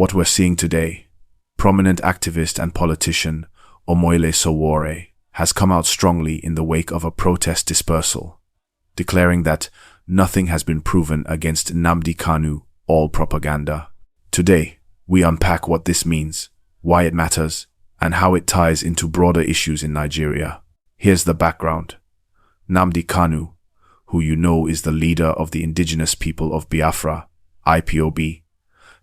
What we're seeing today, prominent activist and politician Omoyele Sowore has come out strongly in the wake of a protest dispersal, declaring that nothing has been proven against Nnamdi Kanu, all propaganda. Today, we unpack what this means, why it matters, and how it ties into broader issues in Nigeria. Here's the background. Nnamdi Kanu, who you know is the leader of the indigenous people of Biafra, IPOB,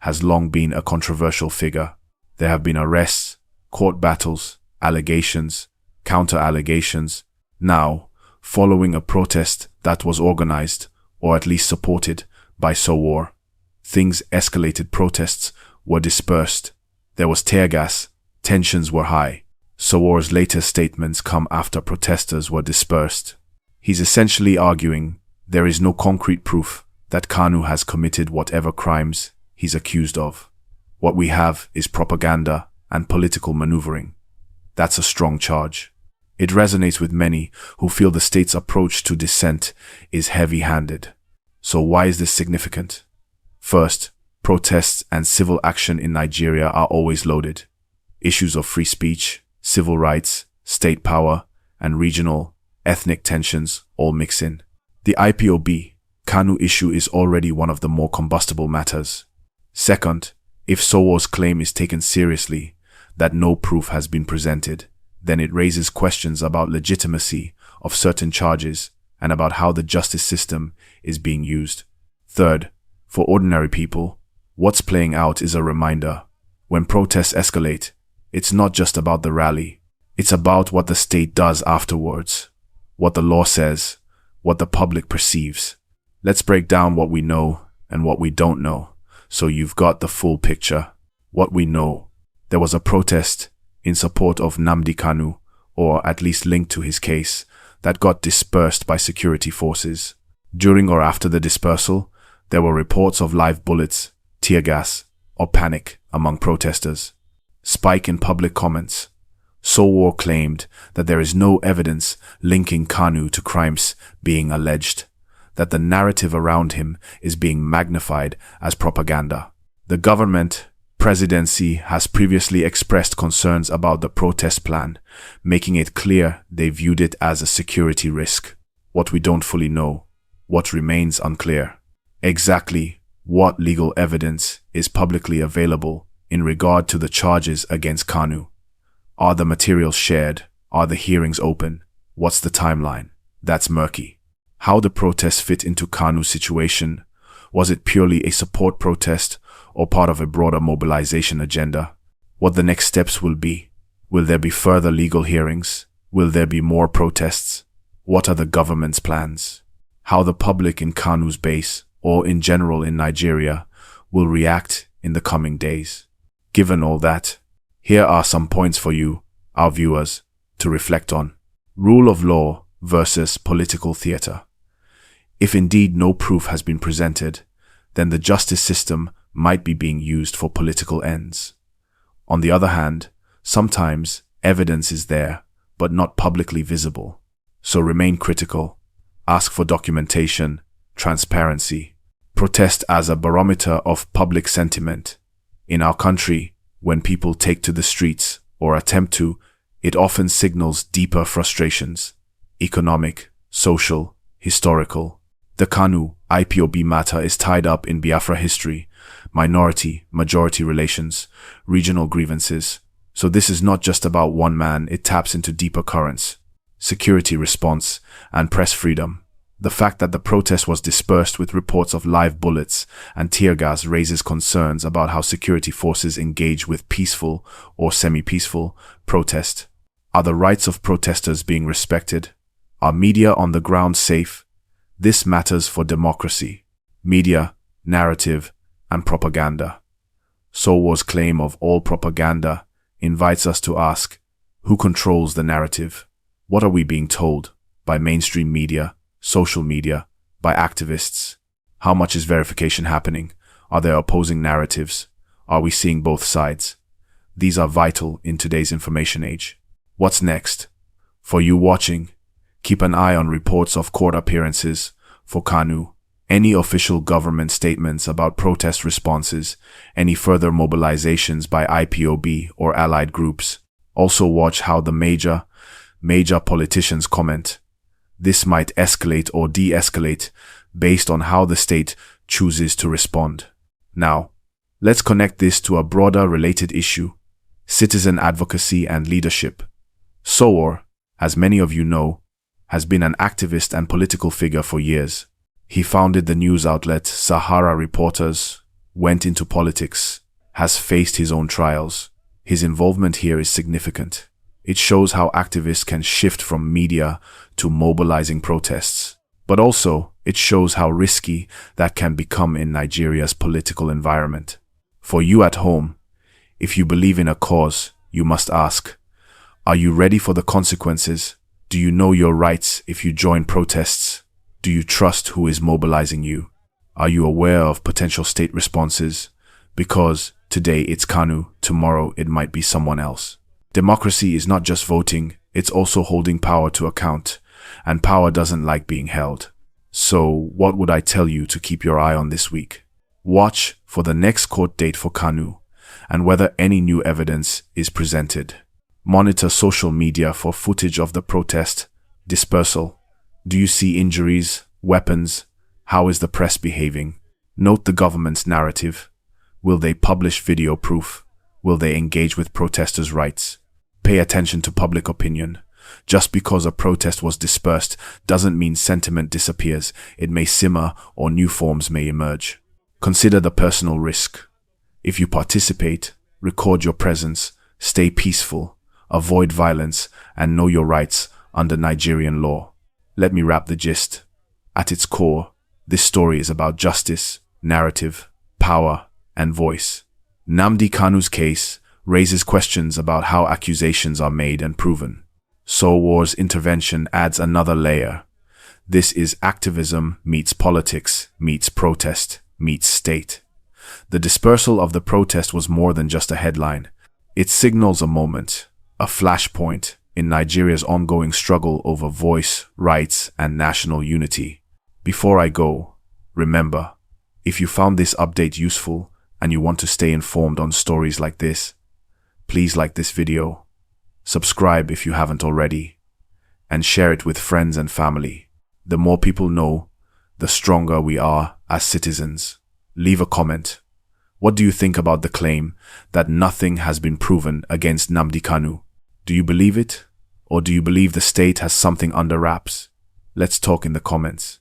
has long been a controversial figure. There have been arrests, court battles, allegations, counter-allegations. Now, following a protest that was organized, or at least supported, by Sowore, things escalated. Protests were dispersed. There was tear gas. Tensions were high. Sowore's latest statements come after protesters were dispersed. He's essentially arguing there is no concrete proof that Kanu has committed whatever crimes he's accused of. What we have is propaganda and political maneuvering. That's a strong charge. It resonates with many who feel the state's approach to dissent is heavy-handed. So why is this significant? First, protests and civil action in Nigeria are always loaded. Issues of free speech, civil rights, state power, and regional, ethnic tensions all mix in. The IPOB Kanu issue is already one of the more combustible matters. Second, if Sowore's claim is taken seriously, that no proof has been presented, then it raises questions about legitimacy of certain charges and about how the justice system is being used. Third, for ordinary people, what's playing out is a reminder. When protests escalate, it's not just about the rally. It's about what the state does afterwards, what the law says, what the public perceives. Let's break down what we know and what we don't know, so you've got the full picture. What we know. There was a protest in support of Nnamdi Kanu, or at least linked to his case, that got dispersed by security forces. During or after the dispersal, there were reports of live bullets, tear gas, or panic among protesters. Spike in public comments. Sowore claimed that there is no evidence linking Kanu to crimes being alleged, that the narrative around him is being magnified as propaganda. The government presidency has previously expressed concerns about the protest plan, making it clear they viewed it as a security risk. What we don't fully know, what remains unclear. Exactly what legal evidence is publicly available in regard to the charges against Kanu. Are the materials shared? Are the hearings open? What's the timeline? That's murky. How the protests fit into Kanu's situation? Was it purely a support protest or part of a broader mobilization agenda? What the next steps will be? Will there be further legal hearings? Will there be more protests? What are the government's plans? How the public in Kanu's base, or in general in Nigeria, will react in the coming days. Given all that, here are some points for you, our viewers, to reflect on. Rule of law versus political theater. If indeed no proof has been presented, then the justice system might be being used for political ends. On the other hand, sometimes evidence is there, but not publicly visible. So remain critical. Ask for documentation, transparency. Protest as a barometer of public sentiment. In our country, when people take to the streets, or attempt to, it often signals deeper frustrations. Economic, social, historical. The Kanu IPOB matter is tied up in Biafra history, minority-majority relations, regional grievances. So this is not just about one man, it taps into deeper currents. Security response and press freedom. The fact that the protest was dispersed with reports of live bullets and tear gas raises concerns about how security forces engage with peaceful or semi-peaceful protest. Are the rights of protesters being respected? Are media on the ground safe? This matters for democracy. Media, narrative, and propaganda. Sowore's claim of all propaganda invites us to ask, who controls the narrative? What are we being told? By mainstream media, social media, by activists? How much is verification happening? Are there opposing narratives? Are we seeing both sides? These are vital in today's information age. What's next? For you watching, keep an eye on reports of court appearances for Kanu, any official government statements about protest responses, any further mobilizations by IPOB or allied groups. Also watch how the major politicians comment. This might escalate or de-escalate based on how the state chooses to respond. Now, let's connect this to a broader related issue: citizen advocacy and leadership. Sowore, as many of you know, has been an activist and political figure for years. He founded the news outlet Sahara Reporters, went into politics, has faced his own trials. His involvement here is significant. It shows how activists can shift from media to mobilizing protests. But also, it shows how risky that can become in Nigeria's political environment. For you at home, if you believe in a cause, you must ask, are you ready for the consequences? Do you know your rights if you join protests? Do you trust who is mobilizing you? Are you aware of potential state responses? Because today it's Kanu, tomorrow it might be someone else. Democracy is not just voting, it's also holding power to account, and power doesn't like being held. So what would I tell you to keep your eye on this week? Watch for the next court date for Kanu and whether any new evidence is presented. Monitor social media for footage of the protest, dispersal. Do you see injuries, weapons? How is the press behaving? Note the government's narrative. Will they publish video proof? Will they engage with protesters' rights? Pay attention to public opinion. Just because a protest was dispersed doesn't mean sentiment disappears. It may simmer or new forms may emerge. Consider the personal risk. If you participate, record your presence, stay peaceful, avoid violence, and know your rights under Nigerian law. Let me wrap the gist. At its core, this story is about justice, narrative, power, and voice. Nnamdi Kanu's case raises questions about how accusations are made and proven. Sowore's intervention adds another layer. This is activism meets politics, meets protest, meets state. The dispersal of the protest was more than just a headline. It signals a moment, a flashpoint in Nigeria's ongoing struggle over voice, rights, and national unity. Before I go, remember, if you found this update useful and you want to stay informed on stories like this, please like this video, subscribe if you haven't already, and share it with friends and family. The more people know, the stronger we are as citizens. Leave a comment. What do you think about the claim that nothing has been proven against Nnamdi Kanu? Do you believe it? Or do you believe the state has something under wraps? Let's talk in the comments.